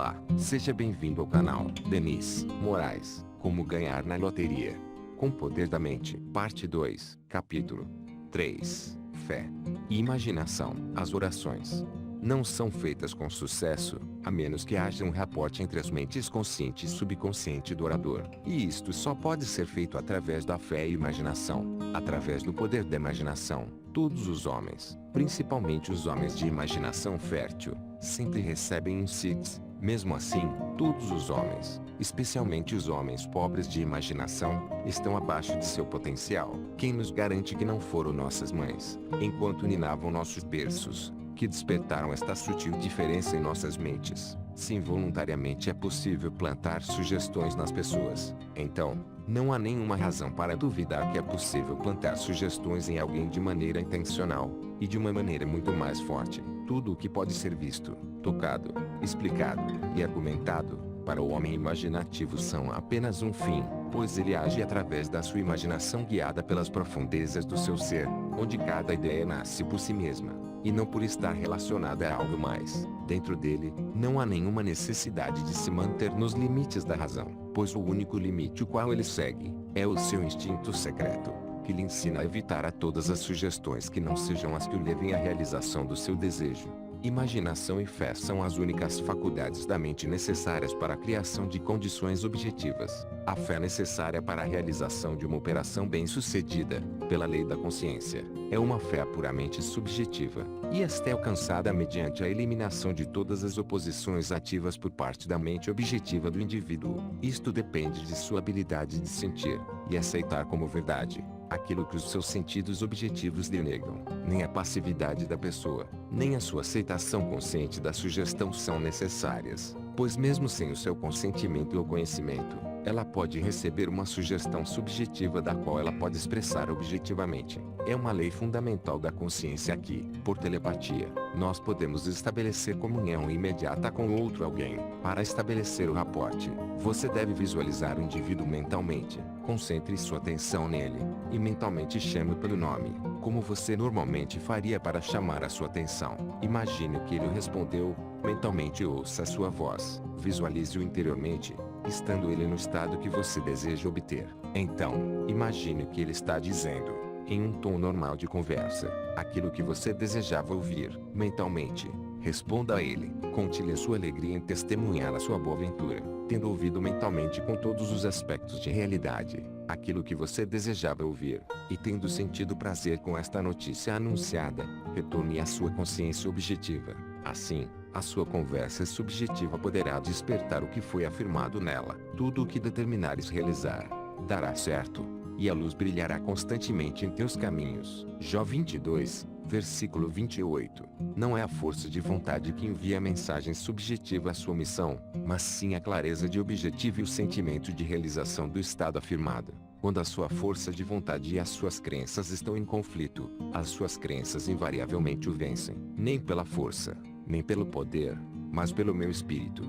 Olá, seja bem-vindo ao canal Denis Moraes, Como Ganhar na Loteria. Com o Poder da Mente, Parte 2, Capítulo 3, Fé e Imaginação. As orações não são feitas com sucesso, a menos que haja um rapport entre as mentes consciente e subconsciente do orador. E isto só pode ser feito através da fé e imaginação. Através do poder da imaginação, todos os homens, principalmente os homens de imaginação fértil, sempre recebem insights. Mesmo assim, todos os homens, especialmente os homens pobres de imaginação, estão abaixo de seu potencial. Quem nos garante que não foram nossas mães, enquanto ninavam nossos berços, que despertaram esta sutil diferença em nossas mentes? Se involuntariamente é possível plantar sugestões nas pessoas, então, não há nenhuma razão para duvidar que é possível plantar sugestões em alguém de maneira intencional, e de uma maneira muito mais forte. Tudo o que pode ser visto, tocado, explicado e argumentado, para o homem imaginativo são apenas um fim, pois ele age através da sua imaginação guiada pelas profundezas do seu ser, onde cada ideia nasce por si mesma, e não por estar relacionada a algo mais. Dentro dele, não há nenhuma necessidade de se manter nos limites da razão, pois o único limite o qual ele segue, é o seu instinto secreto, que lhe ensina a evitar a todas as sugestões que não sejam as que o levem à realização do seu desejo. Imaginação e fé são as únicas faculdades da mente necessárias para a criação de condições objetivas. A fé necessária para a realização de uma operação bem-sucedida, pela lei da consciência, é uma fé puramente subjetiva, e esta é alcançada mediante a eliminação de todas as oposições ativas por parte da mente objetiva do indivíduo. Isto depende de sua habilidade de sentir e aceitar como verdade aquilo que os seus sentidos objetivos lhe negam. Nem a passividade da pessoa, nem a sua aceitação consciente da sugestão são necessárias, pois mesmo sem o seu consentimento ou conhecimento, ela pode receber uma sugestão subjetiva da qual ela pode expressar objetivamente. É uma lei fundamental da consciência que, por telepatia, nós podemos estabelecer comunhão imediata com outro alguém. Para estabelecer o rapport, você deve visualizar o indivíduo mentalmente, concentre sua atenção nele, e mentalmente chame-o pelo nome, como você normalmente faria para chamar a sua atenção. Imagine o que ele respondeu, mentalmente ouça a sua voz, visualize-o interiormente, estando ele no estado que você deseja obter. Então, imagine o que ele está dizendo, em um tom normal de conversa, aquilo que você desejava ouvir, mentalmente. Responda a ele, conte-lhe a sua alegria em testemunhar a sua boa-ventura, tendo ouvido mentalmente com todos os aspectos de realidade, aquilo que você desejava ouvir, e tendo sentido prazer com esta notícia anunciada, retorne à sua consciência objetiva. Assim, a sua conversa subjetiva poderá despertar o que foi afirmado nela. Tudo o que determinares realizar, dará certo, e a luz brilhará constantemente em teus caminhos. Jó 22, versículo 28. Não é a força de vontade que envia a mensagem subjetiva à sua missão, mas sim a clareza de objetivo e o sentimento de realização do estado afirmado. Quando a sua força de vontade e as suas crenças estão em conflito, as suas crenças invariavelmente o vencem. Nem pela força, nem pelo poder, mas pelo meu espírito,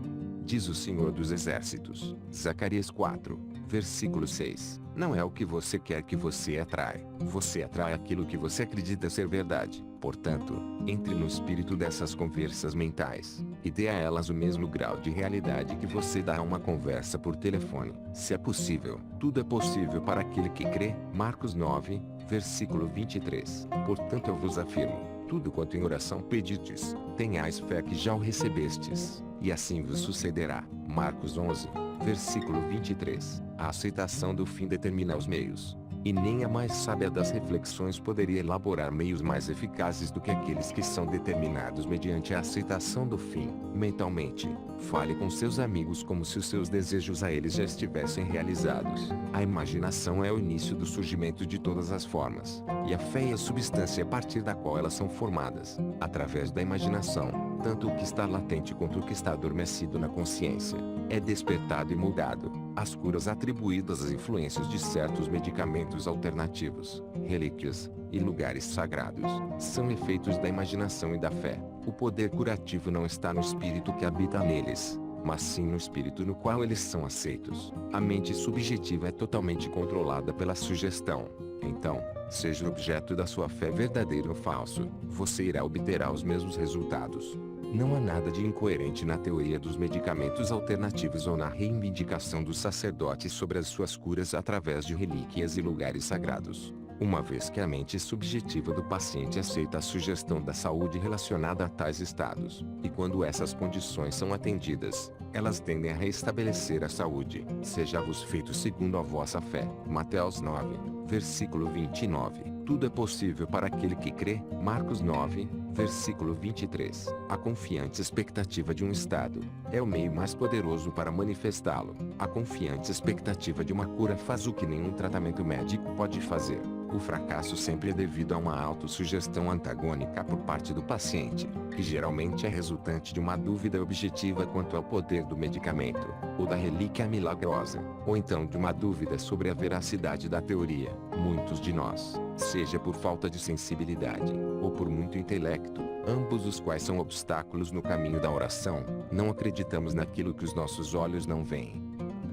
diz o Senhor dos Exércitos. Zacarias 4, versículo 6. Não é o que você quer que você atrai. Você atrai aquilo que você acredita ser verdade. Portanto, entre no espírito dessas conversas mentais, e dê a elas o mesmo grau de realidade que você dá a uma conversa por telefone. Se é possível, tudo é possível para aquele que crê. Marcos 9, versículo 23. Portanto eu vos afirmo, tudo quanto em oração pedides, tenhais fé que já o recebestes, e assim vos sucederá. Marcos 11, versículo 23. A aceitação do fim determina os meios, e nem a mais sábia das reflexões poderia elaborar meios mais eficazes do que aqueles que são determinados mediante a aceitação do fim. Mentalmente, fale com seus amigos como se os seus desejos a eles já estivessem realizados. A imaginação é o início do surgimento de todas as formas, e a fé é a substância a partir da qual elas são formadas. Através da imaginação, tanto o que está latente quanto o que está adormecido na consciência, é despertado e mudado. As curas atribuídas às influências de certos medicamentos alternativos, relíquias e lugares sagrados, são efeitos da imaginação e da fé. O poder curativo não está no espírito que habita neles, mas sim no espírito no qual eles são aceitos. A mente subjetiva é totalmente controlada pela sugestão. Então, seja o objeto da sua fé verdadeiro ou falso, você irá obter os mesmos resultados. Não há nada de incoerente na teoria dos medicamentos alternativos ou na reivindicação dos sacerdotes sobre as suas curas através de relíquias e lugares sagrados. Uma vez que a mente subjetiva do paciente aceita a sugestão da saúde relacionada a tais estados, e quando essas condições são atendidas, elas tendem a restabelecer a saúde. Seja-vos feito segundo a vossa fé. Mateus 9, versículo 29. Tudo é possível para aquele que crê. Marcos 9, versículo 23. A confiante expectativa de um estado é o meio mais poderoso para manifestá-lo. A confiante expectativa de uma cura faz o que nenhum tratamento médico pode fazer. O fracasso sempre é devido a uma autossugestão antagônica por parte do paciente, que geralmente é resultante de uma dúvida objetiva quanto ao poder do medicamento, ou da relíquia milagrosa, ou então de uma dúvida sobre a veracidade da teoria. Muitos de nós, seja por falta de sensibilidade, ou por muito intelecto, ambos os quais são obstáculos no caminho da oração, não acreditamos naquilo que os nossos olhos não veem.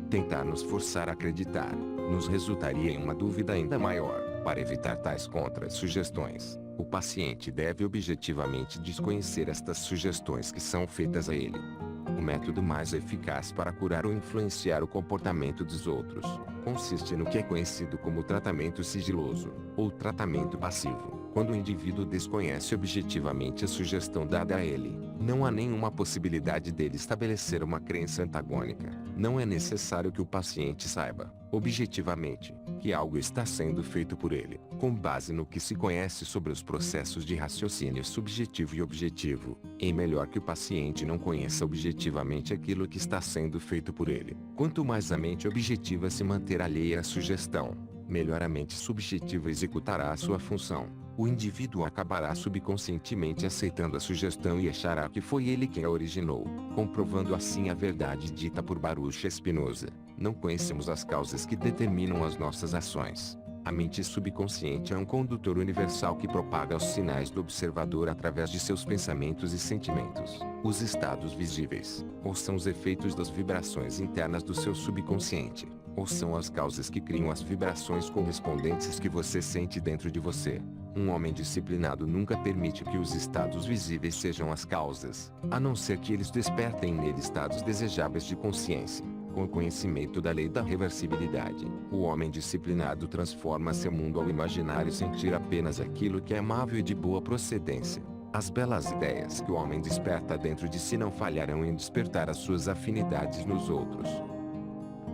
Tentar nos forçar a acreditar, nos resultaria em uma dúvida ainda maior. Para evitar tais contra-sugestões, o paciente deve objetivamente desconhecer estas sugestões que são feitas a ele. O método mais eficaz para curar ou influenciar o comportamento dos outros consiste no que é conhecido como tratamento sigiloso, ou tratamento passivo. Quando o indivíduo desconhece objetivamente a sugestão dada a ele, não há nenhuma possibilidade dele estabelecer uma crença antagônica. Não é necessário que o paciente saiba, objetivamente, que algo está sendo feito por ele, com base no que se conhece sobre os processos de raciocínio subjetivo e objetivo. É melhor que o paciente não conheça objetivamente aquilo que está sendo feito por ele. Quanto mais a mente objetiva se manter alheia à sugestão, melhor a mente subjetiva executará a sua função. O indivíduo acabará subconscientemente aceitando a sugestão e achará que foi ele quem a originou, comprovando assim a verdade dita por Baruch Spinoza: não conhecemos as causas que determinam as nossas ações. A mente subconsciente é um condutor universal que propaga os sinais do observador através de seus pensamentos e sentimentos. Os estados visíveis, ou são os efeitos das vibrações internas do seu subconsciente, ou são as causas que criam as vibrações correspondentes que você sente dentro de você. Um homem disciplinado nunca permite que os estados visíveis sejam as causas, a não ser que eles despertem nele estados desejáveis de consciência. Com o conhecimento da lei da reversibilidade, o homem disciplinado transforma seu mundo ao imaginar e sentir apenas aquilo que é amável e de boa procedência. As belas ideias que o homem desperta dentro de si não falharão em despertar as suas afinidades nos outros.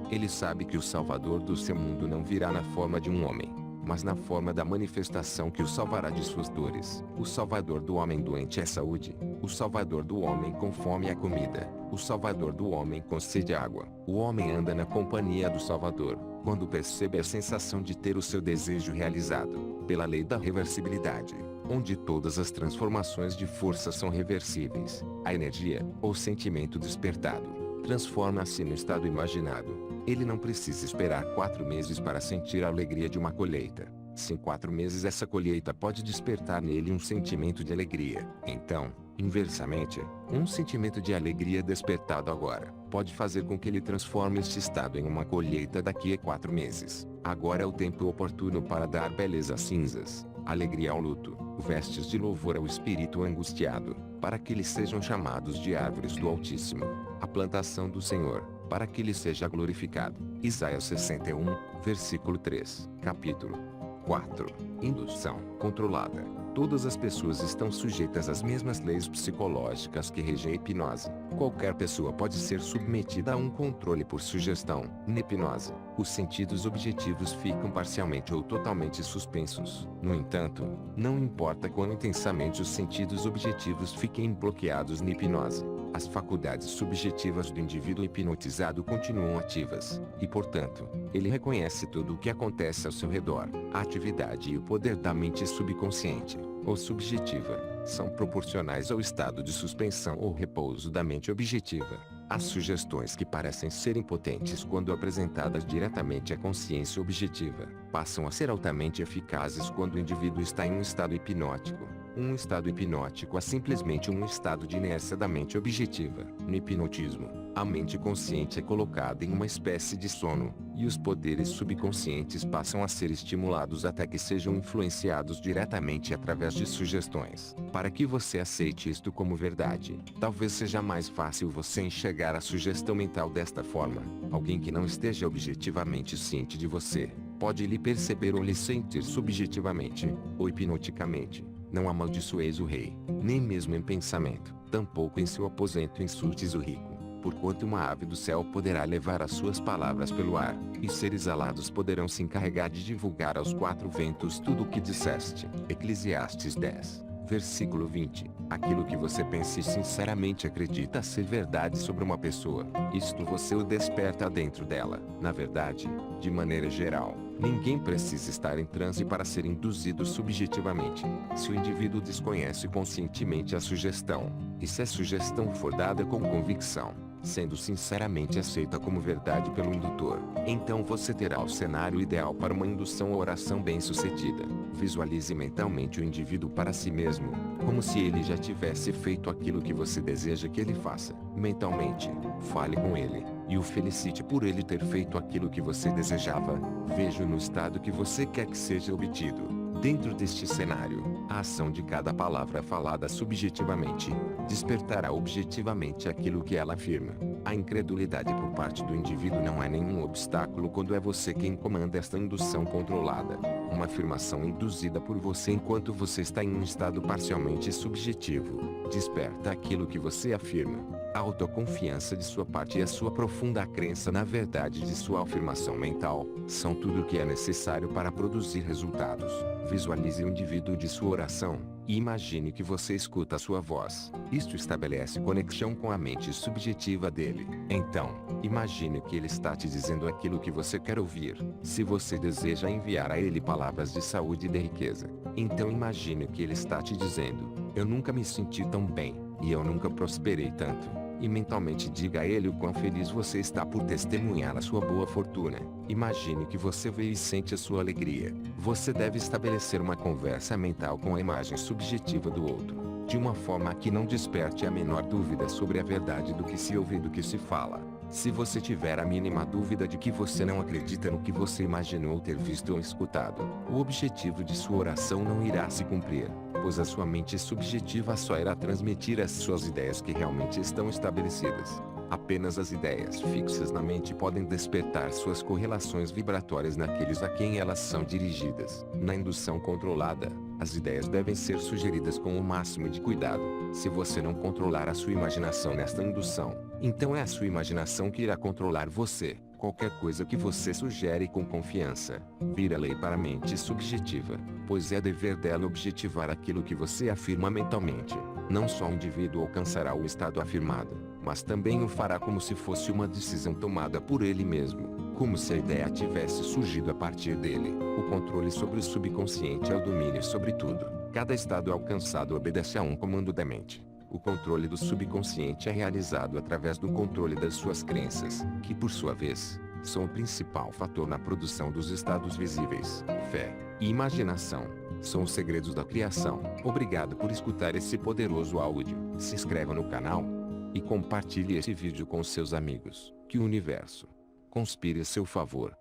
Ele sabe que o salvador do seu mundo não virá na forma de um homem, mas na forma da manifestação que o salvará de suas dores. O salvador do homem doente é saúde. O salvador do homem com fome é comida. O salvador do homem com sede é água. O homem anda na companhia do Salvador, quando percebe a sensação de ter o seu desejo realizado, pela lei da reversibilidade, onde todas as transformações de força são reversíveis. A energia, ou sentimento despertado, transforma-se no estado imaginado. Ele não precisa esperar 4 meses para sentir a alegria de uma colheita. Se em 4 meses essa colheita pode despertar nele um sentimento de alegria, então, inversamente, um sentimento de alegria despertado agora, pode fazer com que ele transforme este estado em uma colheita daqui a 4 meses. Agora é o tempo oportuno para dar beleza às cinzas, alegria ao luto, vestes de louvor ao espírito angustiado, para que eles sejam chamados de árvores do Altíssimo, a plantação do Senhor, para que ele seja glorificado. Isaías 61, versículo 3. Capítulo 4. Indução controlada. Todas as pessoas estão sujeitas às mesmas leis psicológicas que regem a hipnose. Qualquer pessoa pode ser submetida a um controle por sugestão. Na hipnose, os sentidos objetivos ficam parcialmente ou totalmente suspensos. No entanto, não importa quão intensamente os sentidos objetivos fiquem bloqueados na hipnose, as faculdades subjetivas do indivíduo hipnotizado continuam ativas, e portanto, ele reconhece tudo o que acontece ao seu redor. A atividade e o poder da mente subconsciente, ou subjetiva, são proporcionais ao estado de suspensão ou repouso da mente objetiva. As sugestões que parecem ser impotentes quando apresentadas diretamente à consciência objetiva, passam a ser altamente eficazes quando o indivíduo está em um estado hipnótico. Um estado hipnótico é simplesmente um estado de inércia da mente objetiva. No hipnotismo, A mente consciente é colocada em uma espécie de sono, e os poderes subconscientes passam a ser estimulados até que sejam influenciados diretamente através de sugestões. Para que você aceite isto como verdade, talvez seja mais fácil você enxergar a sugestão mental desta forma. Alguém que não esteja objetivamente ciente de você, pode lhe perceber ou lhe sentir subjetivamente, ou hipnoticamente. Não amaldiçoeis o rei, nem mesmo em pensamento, tampouco em seu aposento insultes o rico. Porquanto uma ave do céu poderá levar as suas palavras pelo ar, e seres alados poderão se encarregar de divulgar aos quatro ventos tudo o que disseste. Eclesiastes 10, versículo 20. Aquilo que você pensa e sinceramente acredita ser verdade sobre uma pessoa, isto você o desperta dentro dela. Na verdade, de maneira geral, ninguém precisa estar em transe para ser induzido subjetivamente. Se o indivíduo desconhece conscientemente a sugestão, e se a sugestão for dada com convicção, sendo sinceramente aceita como verdade pelo indutor, então você terá o cenário ideal para uma indução ou oração bem-sucedida. Visualize mentalmente o indivíduo para si mesmo, como se ele já tivesse feito aquilo que você deseja que ele faça. Mentalmente, fale com ele, e o felicite por ele ter feito aquilo que você desejava. Veja-o no estado que você quer que seja obtido. Dentro deste cenário, a ação de cada palavra falada subjetivamente, despertará objetivamente aquilo que ela afirma. A incredulidade por parte do indivíduo não é nenhum obstáculo quando é você quem comanda esta indução controlada. Uma afirmação induzida por você enquanto você está em um estado parcialmente subjetivo, desperta aquilo que você afirma. A autoconfiança de sua parte e a sua profunda crença na verdade de sua afirmação mental, são tudo o que é necessário para produzir resultados. Visualize o indivíduo de sua oração, e imagine que você escuta a sua voz. Isto estabelece conexão com a mente subjetiva dele. Então, imagine que ele está te dizendo aquilo que você quer ouvir. Se você deseja enviar a ele palavras de saúde e de riqueza, então imagine que ele está te dizendo: eu nunca me senti tão bem, e eu nunca prosperei tanto. E mentalmente diga a ele o quão feliz você está por testemunhar a sua boa fortuna. Imagine que você vê e sente a sua alegria. Você deve estabelecer uma conversa mental com a imagem subjetiva do outro, de uma forma que não desperte a menor dúvida sobre a verdade do que se ouve e do que se fala. Se você tiver a mínima dúvida de que você não acredita no que você imaginou ter visto ou escutado, o objetivo de sua oração não irá se cumprir, pois a sua mente subjetiva só irá transmitir as suas ideias que realmente estão estabelecidas. Apenas as ideias fixas na mente podem despertar suas correlações vibratórias naqueles a quem elas são dirigidas. Na indução controlada, as ideias devem ser sugeridas com o máximo de cuidado. Se você não controlar a sua imaginação nesta indução, então é a sua imaginação que irá controlar você. Qualquer coisa que você sugere com confiança, vira lei para a mente subjetiva, pois é dever dela objetivar aquilo que você afirma mentalmente. Não só o indivíduo alcançará o estado afirmado, mas também o fará como se fosse uma decisão tomada por ele mesmo, como se a ideia tivesse surgido a partir dele. O controle sobre o subconsciente é o domínio sobre tudo. Cada estado alcançado obedece a um comando da mente. O controle do subconsciente é realizado através do controle das suas crenças, que por sua vez, são o principal fator na produção dos estados visíveis. Fé e imaginação são os segredos da criação. Obrigado por escutar esse poderoso áudio. Se inscreva no canal e compartilhe esse vídeo com seus amigos. Que o universo conspire a seu favor.